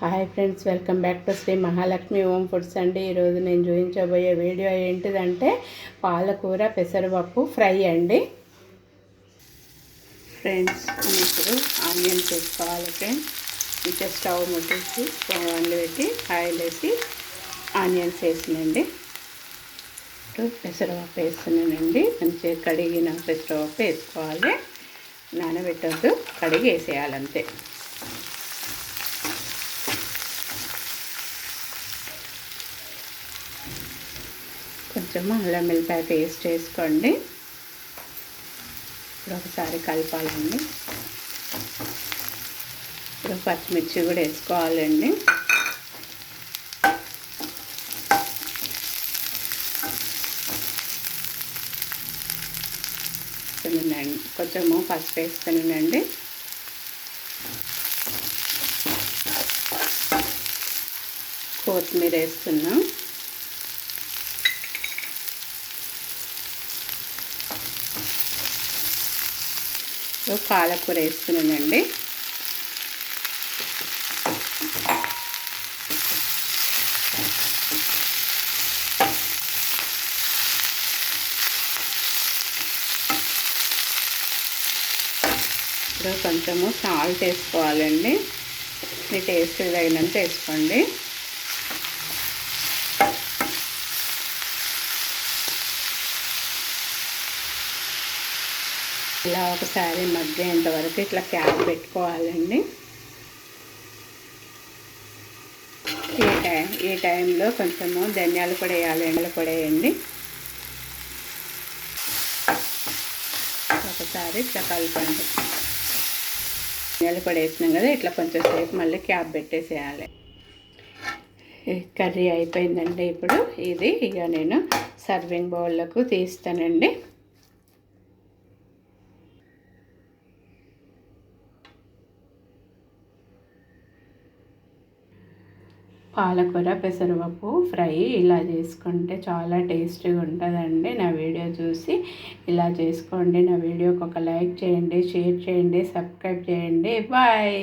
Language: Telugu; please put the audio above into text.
Hi friends, welcome back to Shri Mahalakshmi home foods అండి. ఈరోజు నేను చూపించబోయే వీడియో ఏంటిదంటే పాలకూర పెసరపప్పు ఫ్రై అండి. ఫ్రెండ్స్, ఇప్పుడు ఆనియన్స్ వేసుకోవాలి. ఫ్రెండ్స్, ఇంకా స్టవ్ ముట్టేసి వండి పెట్టి ఆయిల్ వేసి ఆనియన్స్ వేసినండి. ఇప్పుడు పెసరపప్పు వేస్తున్నానండి. మంచిగా కడిగిన పెసరపప్పు వేసుకోవాలి. నానబెట్టద్దు, కడిగి వేసేయాలంతే. కొంచెం అల్లం వెల్లిపాయ పేస్ట్ వేసుకోండి. ఇప్పుడు ఒకసారి కలపాలండి. ఇప్పుడు పచ్చిమిర్చి కూడా వేసుకోవాలండి. కొంచెము పసుపు వేసుకున్నానండి. కొత్తిమీర వేస్తున్నాం. పాలకూర వేస్తున్నానండి. ఇప్పుడు కొంచెము సాల్ట్ వేసుకోవాలండి. మీ టేస్ట్ తగినంత వేసుకోండి. ఇలా ఒకసారి మగ్గేంతవరకు ఇట్లా క్యాప్ పెట్టుకోవాలండి. ఈ టైంలో కొంచెము ధనియాలు కూడా వేయండి. ఒకసారి ఇట్లా కలపండి. ధనియాలు కూడా వేసినాం కదా, ఇట్లా కొంచెం సేపు మళ్ళీ క్యాప్ పెట్టేసేయాలి. కర్రీ అయిపోయిందండి. ఇప్పుడు ఇది ఇక నేను సర్వింగ్ బౌల్లకు తీస్తానండి. పాలకూర పెసరపప్పు ఫ్రై ఇలా చేసుకుంటే చాలా టేస్టీగా ఉంటుందండి. నా వీడియో చూసి ఇలా చేసుకోండి. నా వీడియోకి ఒక లైక్ చేయండి, షేర్ చేయండి, సబ్స్క్రైబ్ చేయండి. బాయ్.